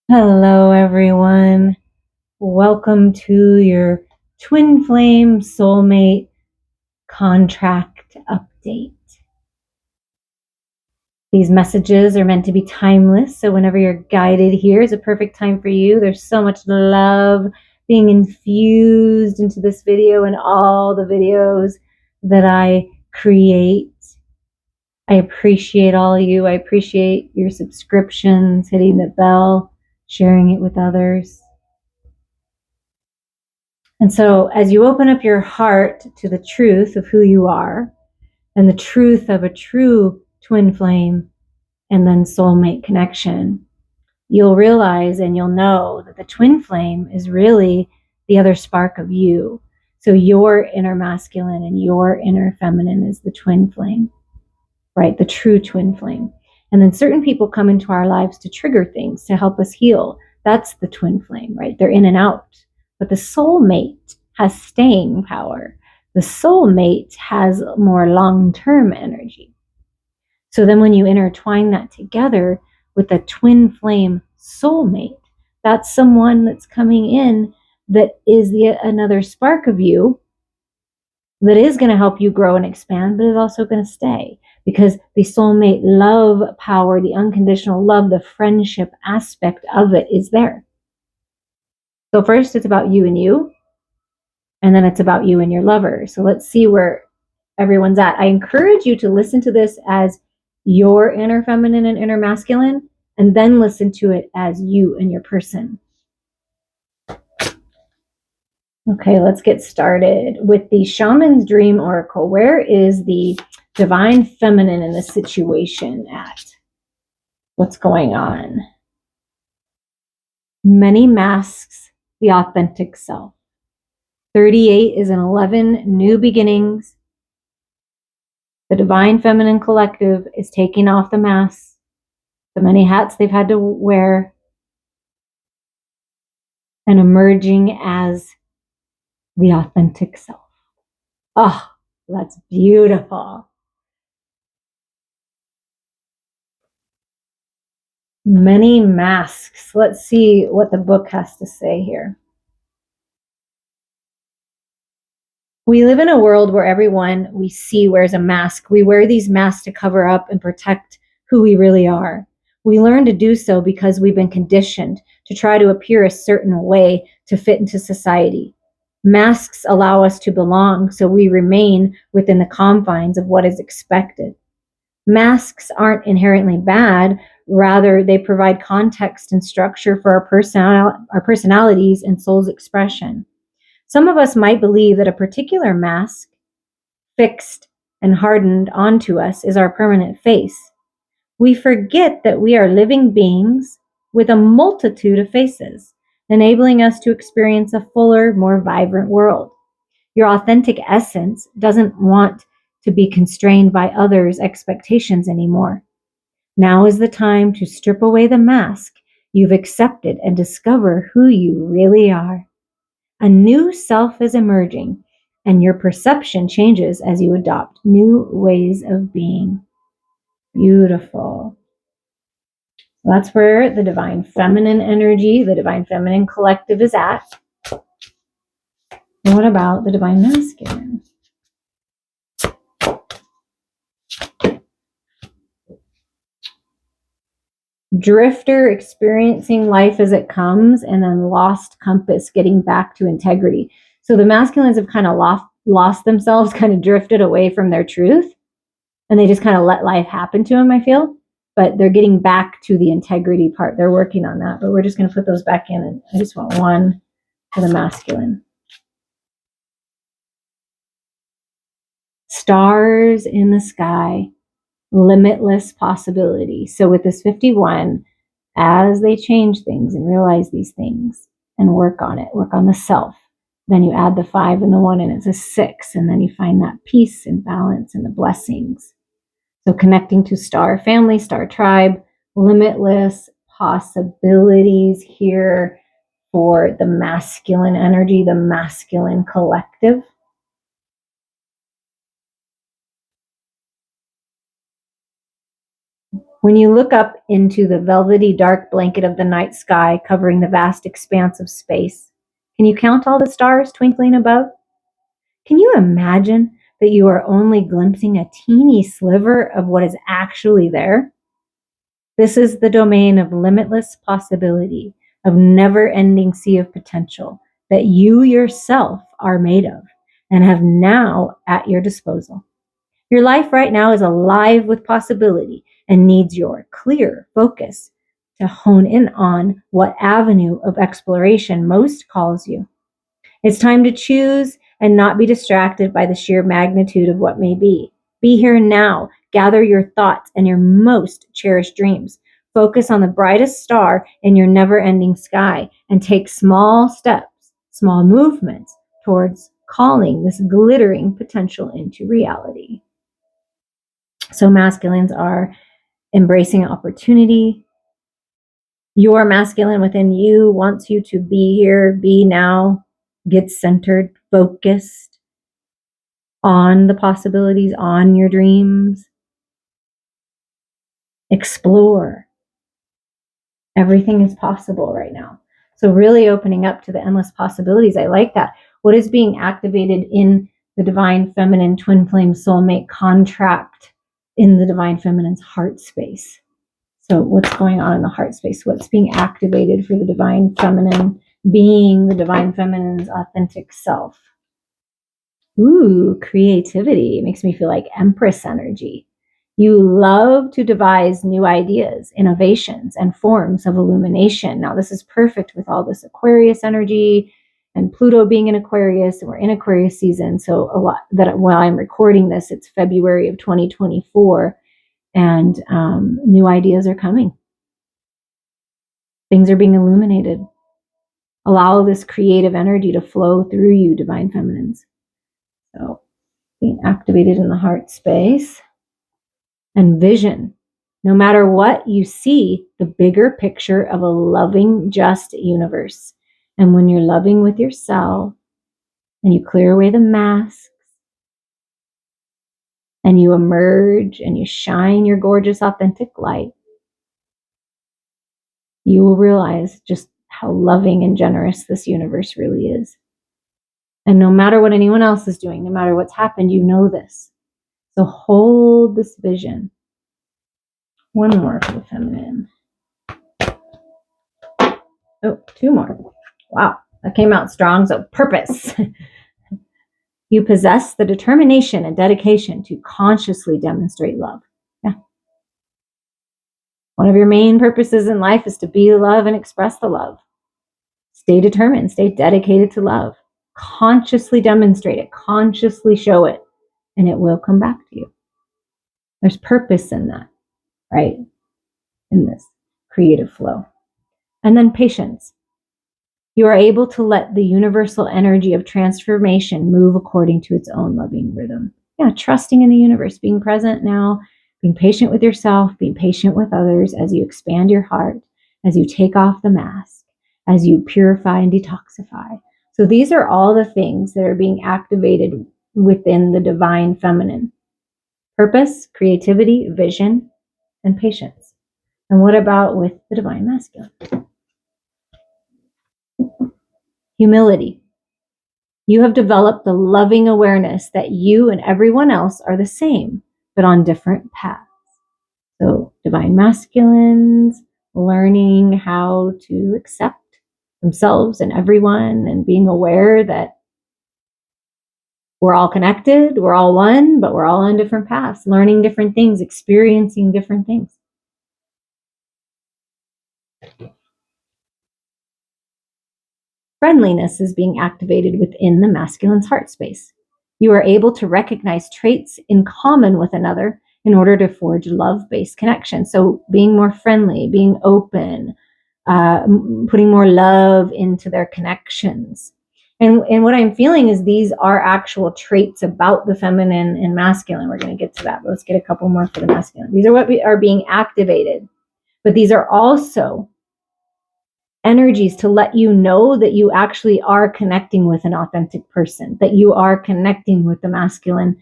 Hello, everyone. Welcome to your Twin Flame Soulmate contract update. These messages are meant to be timeless, so whenever you're guided here is a perfect time for you. There's so much love being infused into this video and all the videos that I create. I appreciate all of you. I appreciate your subscriptions, hitting the bell, sharing it with others. And so as you open up your heart to the truth of who you are and the truth of a true twin flame and then soulmate connection, you'll realize and you'll know that the twin flame is really the other spark of you. So your inner masculine and your inner feminine is the twin flame, right? The true twin flame. And then certain people come into our lives to trigger things, to help us heal. That's the twin flame, right? They're in and out. But the soulmate has staying power. The soulmate has more long-term energy. So then when you intertwine that together with a twin flame soulmate, that's someone that's coming in that is another spark of you that is going to help you grow and expand, but is also going to stay, because the soulmate love power, the unconditional love, the friendship aspect of it is there. So first it's about you and you, and then it's about you and your lover. So let's see where everyone's at. I encourage you to listen to this as your inner feminine and inner masculine, and then listen to it as you and your person. Okay, let's get started with the Shaman's Dream Oracle. Where is the divine feminine in this situation at? What's going on? Many masks, the authentic self. 38 is an 11, new beginnings. The divine feminine collective is taking off the masks, the many hats they've had to wear, and emerging as the authentic self. Oh, that's beautiful. Many masks. Let's see what the book has to say here. We live in a world where everyone we see wears a mask. We wear these masks to cover up and protect who we really are. We learn to do so because we've been conditioned to try to appear a certain way to fit into society. Masks allow us to belong, so we remain within the confines of what is expected. Masks aren't inherently bad. Rather, they provide context and structure for our personalities and soul's expression. Some of us might believe that a particular mask, fixed and hardened onto us, is our permanent face. We forget that we are living beings with a multitude of faces, enabling us to experience a fuller, more vibrant world. Your authentic essence doesn't want to be constrained by others' expectations anymore. Now is the time to strip away the mask you've accepted and discover who you really are. A new self is emerging, and your perception changes as you adopt new ways of being. Beautiful. That's where the divine feminine energy, the divine feminine collective is at. And what about the divine masculine? Drifter, experiencing life as it comes, and then lost compass, getting back to integrity. So the masculines have kind of lost themselves, kind of drifted away from their truth, and they just kind of let life happen to them, I feel. But they're getting back to the integrity part. They're working on that, but we're just going to put those back in, and I just want one for the masculine. Stars in the sky, limitless possibility. So with this 51, as they change things and realize these things and work on it, work on the self, then you add the 5 and the 1, and it's a 6, and then you find that peace and balance and the blessings. So connecting to star family, star tribe, limitless possibilities here for the masculine energy, the masculine collective. When you look up into the velvety dark blanket of the night sky covering the vast expanse of space, can you count all the stars twinkling above? Can you imagine that you are only glimpsing a teeny sliver of what is actually there? This is the domain of limitless possibility, of never-ending sea of potential that you yourself are made of and have now at your disposal. Your life right now is alive with possibility and needs your clear focus to hone in on what avenue of exploration most calls you. It's time to choose and not be distracted by the sheer magnitude of what may be. Be here now. Gather your thoughts and your most cherished dreams. Focus on the brightest star in your never-ending sky and take small steps, small movements towards calling this glittering potential into reality. So masculines are embracing opportunity. Your masculine within you wants you to be here, be now, get centered, focused on the possibilities, on your dreams. Explore. Everything is possible right now. So really opening up to the endless possibilities. I like that. What is being activated in the divine feminine twin flame soulmate contract in the divine feminine's heart space? So what's going on in the heart space? What's being activated for the divine feminine being the divine feminine's authentic self? Ooh, creativity. It makes me feel like Empress energy. You love to devise new ideas, innovations, and forms of illumination. Now, this is perfect with all this Aquarius energy and Pluto being in Aquarius, and we're in Aquarius season. So a lot that while I'm recording this, it's February of 2024, and new ideas are coming. Things are being illuminated. Allow this creative energy to flow through you, divine feminines. So being activated in the heart space. And vision. No matter what you see, the bigger picture of a loving, just universe. And when you're loving with yourself and you clear away the masks and you emerge and you shine your gorgeous, authentic light, you will realize just how loving and generous this universe really is. And no matter what anyone else is doing, no matter what's happened, you know this. So hold this vision. One more for the feminine. Oh, two more. Wow, that came out strong. So purpose. You possess the determination and dedication to consciously demonstrate love. Yeah. One of your main purposes in life is to be love and express the love. Stay determined, stay dedicated to love. Consciously demonstrate it, consciously show it, and it will come back to you. There's purpose in that, right? In this creative flow. And then patience. You are able to let the universal energy of transformation move according to its own loving rhythm. Yeah, trusting in the universe, being present now, being patient with yourself, being patient with others as you expand your heart, as you take off the mask, as you purify and detoxify. So these are all the things that are being activated within the divine feminine. Purpose, creativity, vision, and patience. And what about with the divine masculine? Humility. You have developed the loving awareness that you and everyone else are the same, but on different paths. So divine masculines, learning how to accept themselves and everyone and being aware that we're all connected, we're all one, but we're all on different paths, learning different things, experiencing different things. Friendliness is being activated within the masculine's heart space. You are able to recognize traits in common with another in order to forge love-based connection. So being more friendly, being open, putting more love into their connections. And what I'm feeling is these are actual traits about the feminine and masculine. We're going to get to that, but let's get a couple more for the masculine. These are what are being activated, but these are also energies to let you know that you actually are connecting with an authentic person, that you are connecting with the masculine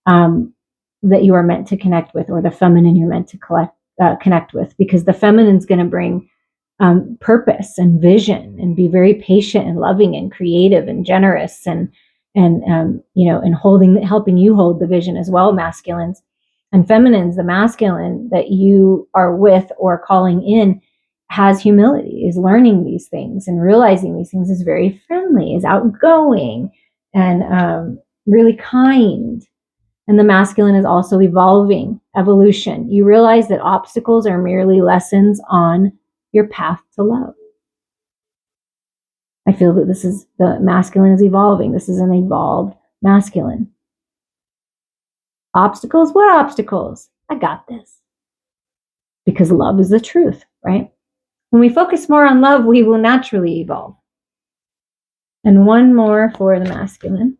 that you are meant to connect with, or the feminine you're meant to connect with, because the feminine's going to bring purpose and vision and be very patient and loving and creative and generous and helping you hold the vision as well, masculines. And feminines, the masculine that you are with or calling in, has humility, is learning these things and realizing these things, is very friendly, is outgoing, and really kind. And the masculine is also evolving, evolution. You realize that obstacles are merely lessons on your path to love. I feel that the masculine is evolving. This is an evolved masculine. Obstacles? What obstacles? I got this. Because love is the truth, right? When we focus more on love, we will naturally evolve. And one more for the masculine.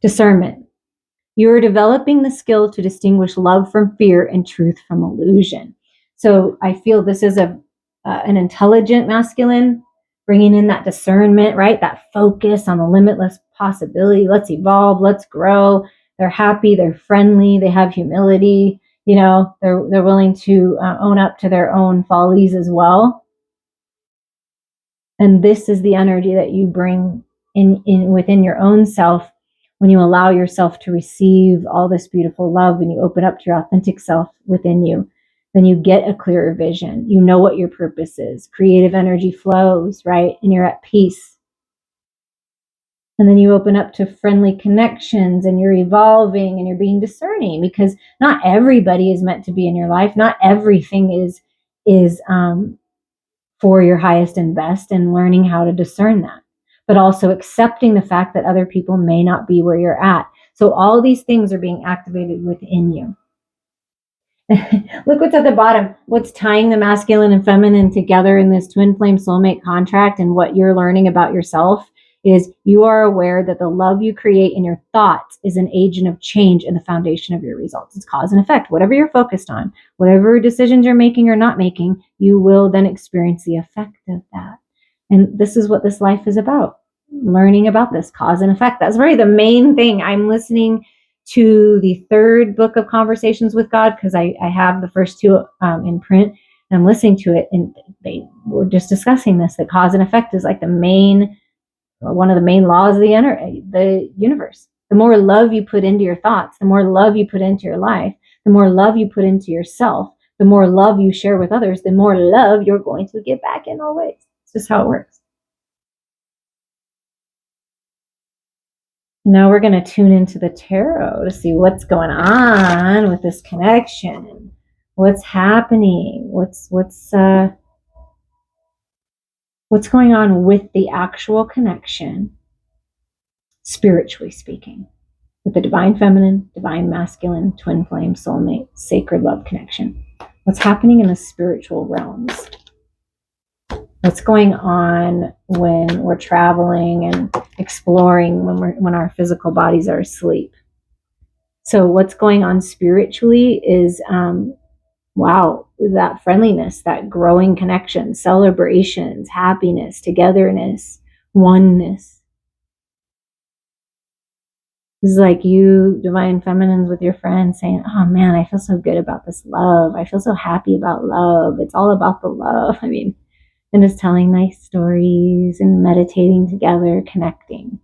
Discernment. You are developing the skill to distinguish love from fear and truth from illusion. So I feel this is an intelligent masculine, bringing in that discernment, right? That focus on the limitless possibility. Let's evolve. Let's grow. They're happy. They're friendly. They have humility. They're willing to own up to their own follies as well. And this is the energy that you bring in within your own self when you allow yourself to receive all this beautiful love and you open up to your authentic self within you. Then you get a clearer vision. You know what your purpose is. Creative energy flows, right? And you're at peace. And then you open up to friendly connections and you're evolving and you're being discerning, because not everybody is meant to be in your life. Not everything is for your highest and best, and learning how to discern that, but also accepting the fact that other people may not be where you're at. So all these things are being activated within you. Look what's at the bottom. What's tying the masculine and feminine together in this twin flame soulmate contract, and what you're learning about yourself, is you are aware that the love you create in your thoughts is an agent of change and the foundation of your results. It's cause and effect. Whatever you're focused on, whatever decisions you're making or not making, you will then experience the effect of that. And this is what this life is about. Learning about this cause and effect. That's really the main thing. I'm listening to the third book of Conversations with God, because I have the first two in print, and I'm listening to it, and they were just discussing this, that cause and effect is like one of the main laws of the universe. The more love you put into your thoughts, the more love you put into your life, the more love you put into yourself, the more love you share with others, the more love you're going to get back in all ways. It's just how it works. Now we're going to tune into the tarot to see what's going on with this connection. What's happening? What's going on with the actual connection, spiritually speaking, with the divine feminine, divine masculine, twin flame, soulmate, sacred love connection? What's happening in the spiritual realms? What's going on when we're traveling and exploring, when our physical bodies are asleep? So what's going on spiritually is, that friendliness, that growing connection, celebrations, happiness, togetherness, oneness. This is like you, divine feminines, with your friends saying, oh man, I feel so good about this love. I feel so happy about love. It's all about the love. And just telling nice stories and meditating together, connecting.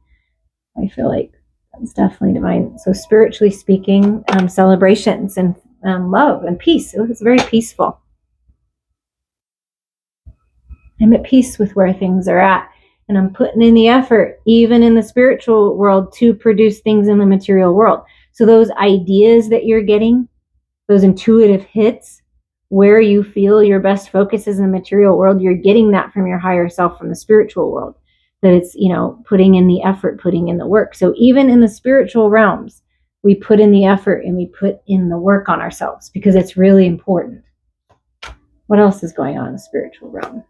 I feel like that's definitely divine. So spiritually speaking, celebrations and love and peace. It's very peaceful. I'm at peace with where things are at. And I'm putting in the effort, even in the spiritual world, to produce things in the material world. So those ideas that you're getting, those intuitive hits, where you feel your best focus is in the material world, you're getting that from your higher self, from the spiritual world. That it's, putting in the effort, putting in the work. So even in the spiritual realms, we put in the effort and we put in the work on ourselves, because it's really important. What else is going on in the spiritual realm?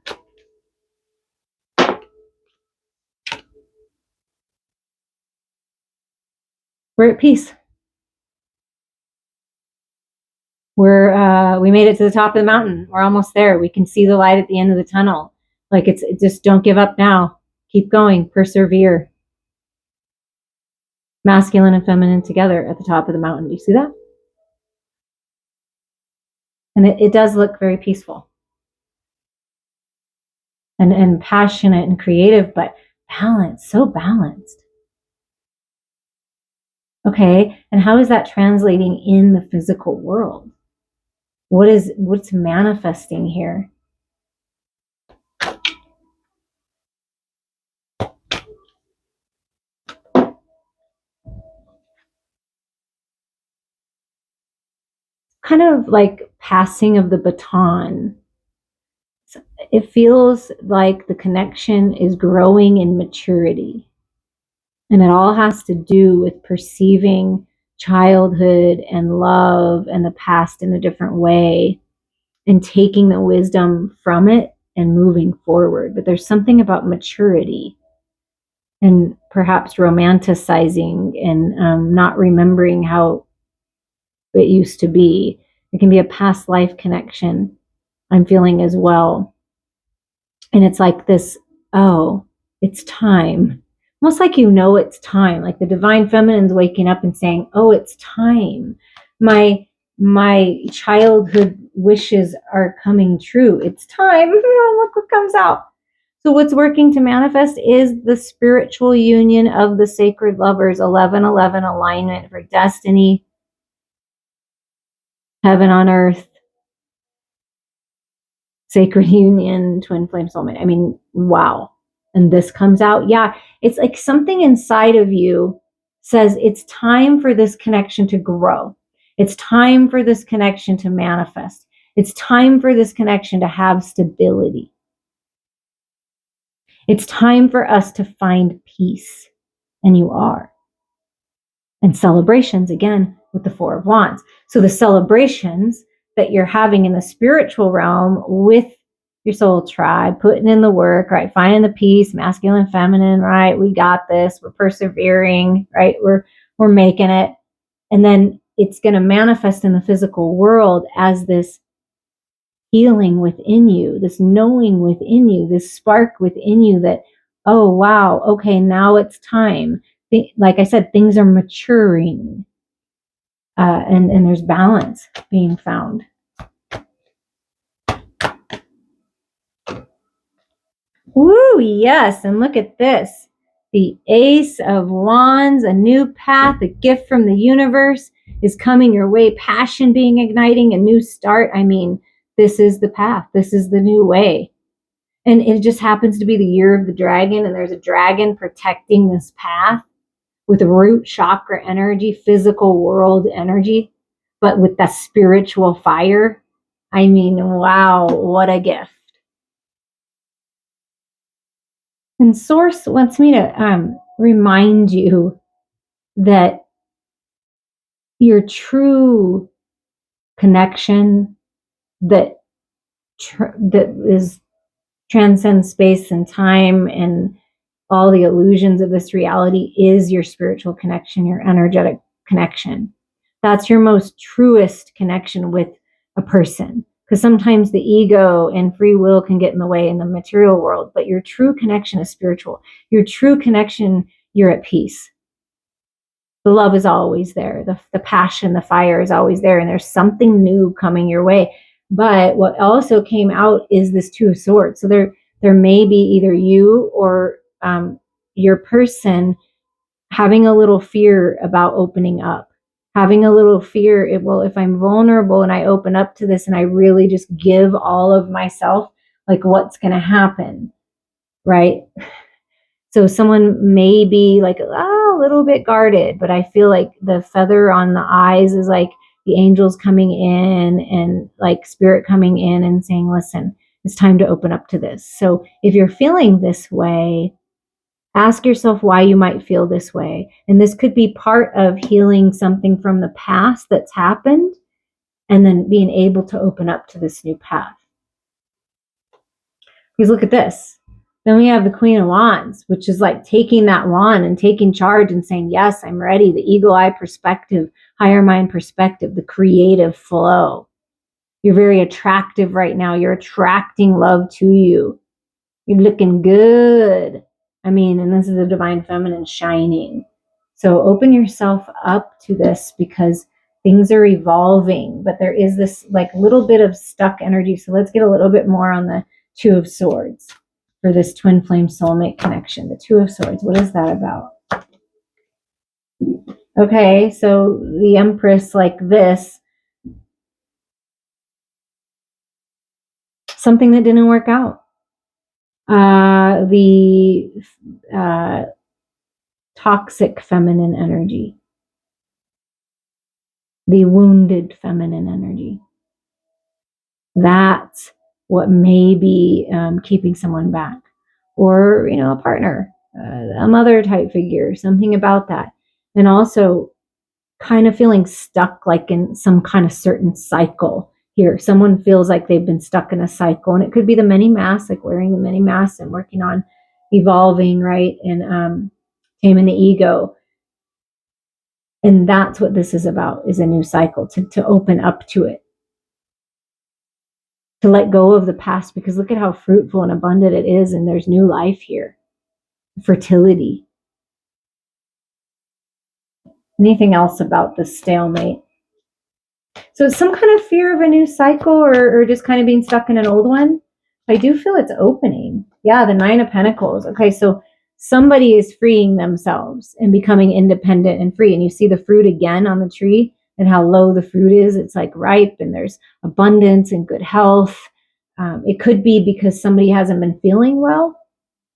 We're at peace. We made it to the top of the mountain. We're almost there. We can see the light at the end of the tunnel. Like it's just, don't give up now. Keep going, persevere. masculine and feminine together at the top of the mountain. Do you see that? And it does look very peaceful and passionate and creative, but balanced, so balanced. Okay, and how is that translating in the physical world? What's manifesting here? Kind of like passing of the baton. It feels like the connection is growing in maturity. And it all has to do with perceiving childhood and love and the past in a different way and taking the wisdom from it and moving forward. But there's something about maturity and perhaps romanticizing and not remembering how it used to be. It can be a past life connection, I'm feeling as well. And it's like this, oh, it's time. Almost like it's time. Like the divine feminine's waking up and saying, oh, it's time. My childhood wishes are coming true. It's time. Look what comes out. So what's working to manifest is the spiritual union of the sacred lovers, 1111 alignment for destiny, heaven on earth, sacred union, twin flame soulmate. I mean, wow. And this comes out. Yeah, it's like something inside of you says it's time for this connection to grow. It's time for this connection to manifest. It's time for this connection to have stability. It's time for us to find peace. And you are. And celebrations, again, with the Four of Wands. So the celebrations that you're having in the spiritual realm with your soul tribe, putting in the work, right? Finding the peace, masculine, feminine, right? We got this. We're persevering, right? We're making it. And then it's going to manifest in the physical world as this healing within you, this knowing within you, this spark within you that, oh, wow, okay, now it's time. Like I said, things are maturing and there's balance being found. Woo, yes. And look at this. The Ace of Wands, a new path, a gift from the universe is coming your way. Passion being igniting, a new start. I mean, this is the path. This is the new way. And it just happens to be the year of the dragon. And there's a dragon protecting this path with root chakra energy, physical world energy, but with the spiritual fire. I mean, wow, what a gift. And Source wants me to remind you that your true connection that transcends space and time and all the illusions of this reality is your spiritual connection, your energetic connection. That's your most truest connection with a person. Because sometimes the ego and free will can get in the way in the material world, but your true connection is spiritual. Your true connection, you're at peace. The love is always there. The passion, the fire is always there. And there's something new coming your way. But what also came out is this Two of Swords. So there may be either you or your person having a little fear about opening up, having a little fear, if I'm vulnerable and I open up to this and I really just give all of myself, like what's going to happen, right? So someone may be like, a little bit guarded, but I feel like the feather on the eyes is like the angels coming in and like spirit coming in and saying, listen, it's time to open up to this. So if you're feeling this way, ask yourself why you might feel this way. And this could be part of healing something from the past that's happened and then being able to open up to this new path. Because look at this. Then we have the Queen of Wands, which is like taking that wand and taking charge and saying, yes, I'm ready. The eagle eye perspective, higher mind perspective, the creative flow. You're very attractive right now. You're attracting love to you. You're looking good. I mean, and this is the divine feminine shining. So open yourself up to this, because things are evolving, but there is this like little bit of stuck energy. So let's get a little bit more on the Two of Swords for this twin flame soulmate connection. The Two of Swords, what is that about? Okay, so the Empress, like this, something that didn't work out. The toxic feminine energy, the wounded feminine energy. That's what may be keeping someone back, or a partner, a mother type figure, something about that. And also kind of feeling stuck, like in some kind of certain cycle here. Someone feels like they've been stuck in a cycle, and it could be the many masks, like wearing the many masks and working on evolving, right? And taming the ego. And that's what this is about, is a new cycle, to open up to it, to let go of the past, because look at how fruitful and abundant it is, and there's new life here. Fertility. Anything else about this stalemate? So it's some kind of fear of a new cycle, or just kind of being stuck in an old one. I do feel it's opening. Yeah, the Nine of Pentacles. Okay, so somebody is freeing themselves and becoming independent and free. And you see the fruit again on the tree, and how low the fruit is. It's like ripe, and there's abundance and good health. It could be because somebody hasn't been feeling well,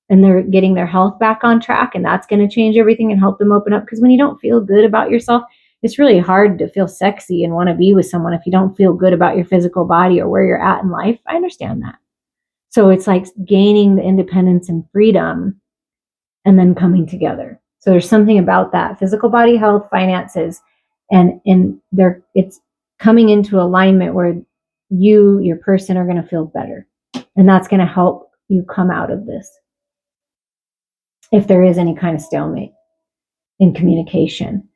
and they're getting their health back on track, and that's going to change everything and help them open up. Because when you don't feel good about yourself, it's really hard to feel sexy and want to be with someone if you don't feel good about your physical body or where you're at in life. I understand that. So it's like gaining the independence and freedom and then coming together. So there's something about that physical body, health, finances, and it's coming into alignment where your person are going to feel better, and that's going to help you come out of this, if there is any kind of stalemate in communication.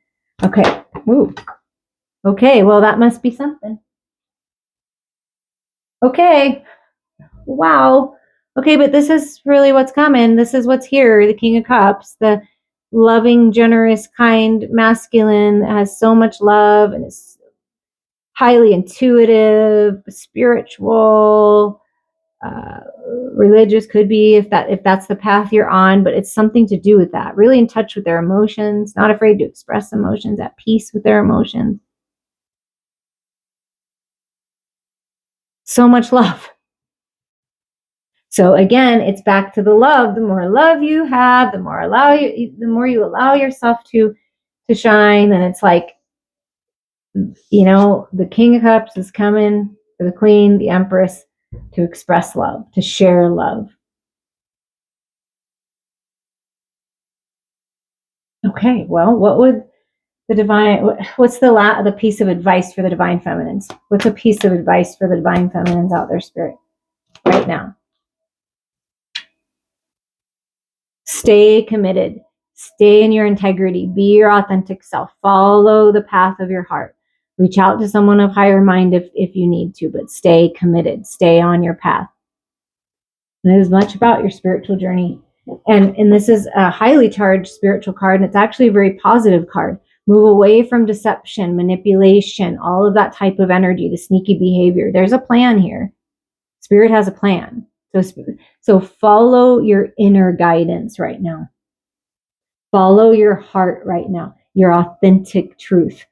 Okay. Ooh. Okay, well, that must be something. Okay. Wow. Okay, but this is really what's coming. This is what's here. The King of Cups, the loving, generous, kind, masculine, that has so much love and is highly intuitive, spiritual, religious, could be, if that's the path you're on, but it's something to do with that. Really in touch with their emotions, not afraid to express emotions, at peace with their emotions. So much love. So again, it's back to the love. The more love you have, the more you allow yourself to shine. And it's like, the King of Cups is coming for the Queen, the Empress, to express love, to share love. Okay, well, what would what's the piece of advice for the divine feminines? What's a piece of advice for the divine feminines out there, Spirit, right now? Stay committed. Stay in your integrity. Be your authentic self. Follow the path of your heart. Reach out to someone of higher mind if you need to, but stay committed. Stay on your path. And it is much about your spiritual journey. And this is a highly charged spiritual card, and it's actually a very positive card. Move away from deception, manipulation, all of that type of energy, the sneaky behavior. There's a plan here. Spirit has a plan. So follow your inner guidance right now. Follow your heart right now, your authentic truth.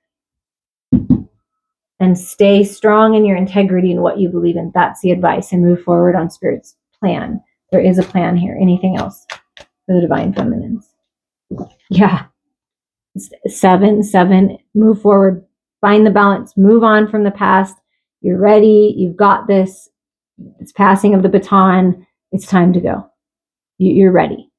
And stay strong in your integrity and what you believe in. That's the advice, and move forward on Spirit's plan. There is a plan here. Anything else for the divine feminines? Yeah. 7, move forward, find the balance, move on from the past. You're ready. You've got this. It's passing of the baton. It's time to go. You're ready.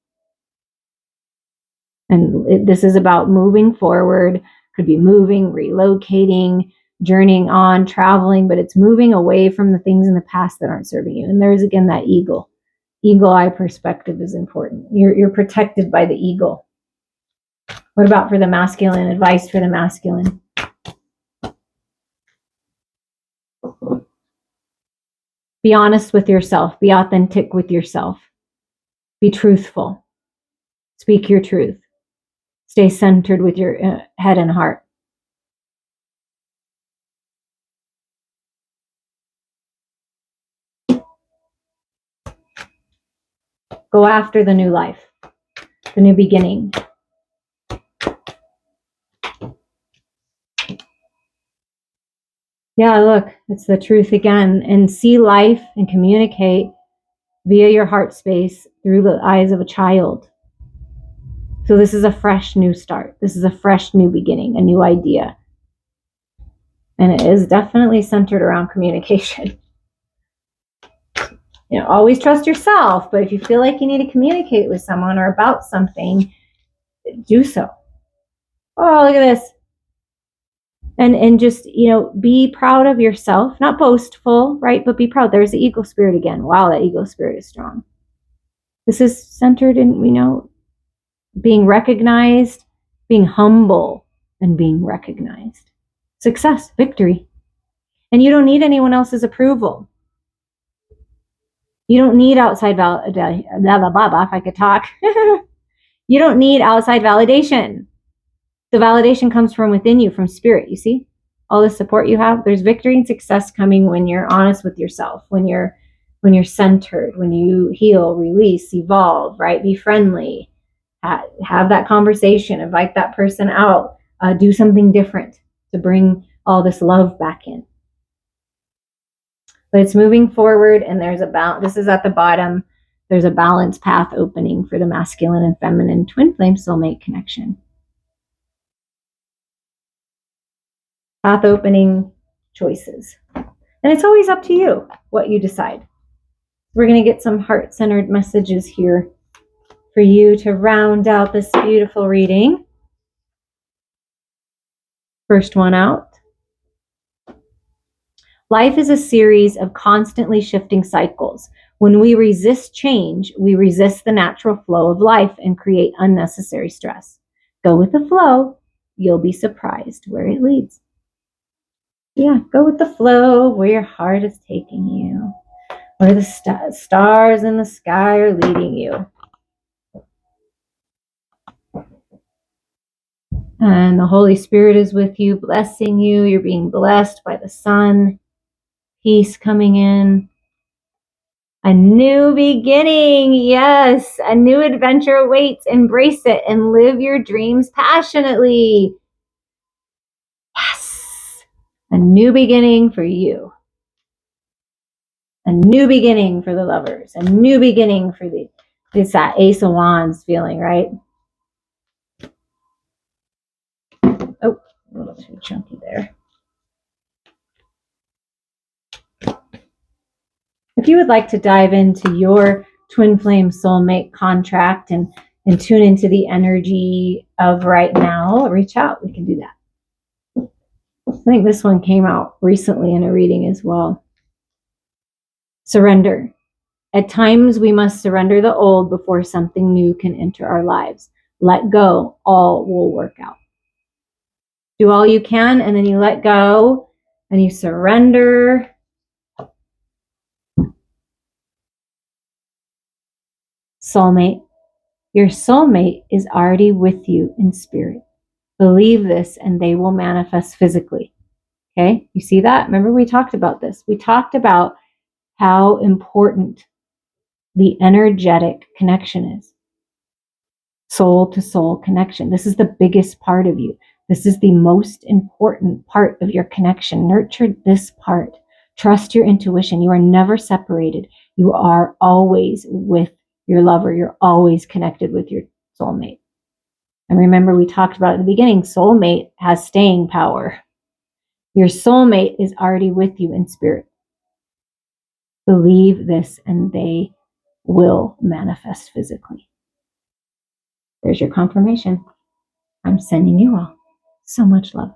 And this is about moving forward. Could be moving, relocating, journeying on, traveling, but it's moving away from the things in the past that aren't serving you. And there's again that eagle eye perspective is important. You're protected by the eagle. What about for the masculine? Advice for the masculine? Be honest with yourself. Be authentic with yourself. Be truthful. Speak your truth. Stay centered with your head and heart. Go after the new life, the new beginning. Yeah, look, it's the truth again. And see life and communicate via your heart space through the eyes of a child. So this is a fresh new start. This is a fresh new beginning, a new idea. And it is definitely centered around communication. You know, always trust yourself, but if you feel like you need to communicate with someone or about something, do so. Oh, look at this. And just, you know, be proud of yourself, not boastful, right? But be proud. There's the ego spirit again. Wow, that ego spirit is strong. This is centered in, you know, being recognized, being humble, and being recognized. Success, victory. And you don't need anyone else's approval. You don't need outside validation. If I could talk. You don't need outside validation. The validation comes from within you, from spirit, you see? All the support you have, there's victory and success coming when you're honest with yourself, when you're centered, when you heal, release, evolve, right? Be friendly, have that conversation, invite that person out, do something different to bring all this love back in. But it's moving forward, and there's a balance. This is at the bottom. There's a balance path opening for the masculine and feminine twin flame soulmate connection. Path opening choices. And it's always up to you what you decide. We're going to get some heart-centered messages here for you to round out this beautiful reading. First one out. Life is a series of constantly shifting cycles. When we resist change, we resist the natural flow of life and create unnecessary stress. Go with the flow. You'll be surprised where it leads. Yeah, go with the flow where your heart is taking you, where the stars in the sky are leading you. And the Holy Spirit is with you, blessing you. You're being blessed by the sun. Peace coming in. A new beginning. Yes, a new adventure awaits. Embrace it and live your dreams passionately. Yes, a new beginning for you. A new beginning for the lovers. A new beginning for it's that Ace of Wands feeling, right? Oh, a little too chunky there. If you would like to dive into your twin flame soulmate contract and tune into the energy of right now, reach out. We can do that. I think this one came out recently in a reading as well. Surrender. At times, we must surrender the old before something new can enter our lives. Let go. All will work out. Do all you can, and then you let go, and you surrender. Soulmate. Your soulmate is already with you in spirit. Believe this, and they will manifest physically. Okay, you see that? Remember, we talked about this. We talked about how important the energetic connection is. Soul to soul connection. This is the biggest part of you. This is the most important part of your connection. Nurture this part. Trust your intuition. You are never separated. You are always with your lover. You're always connected with your soulmate. And remember, we talked about at the beginning, soulmate has staying power. Your soulmate is already with you in spirit. Believe this, and they will manifest physically. There's your confirmation. I'm sending you all so much love.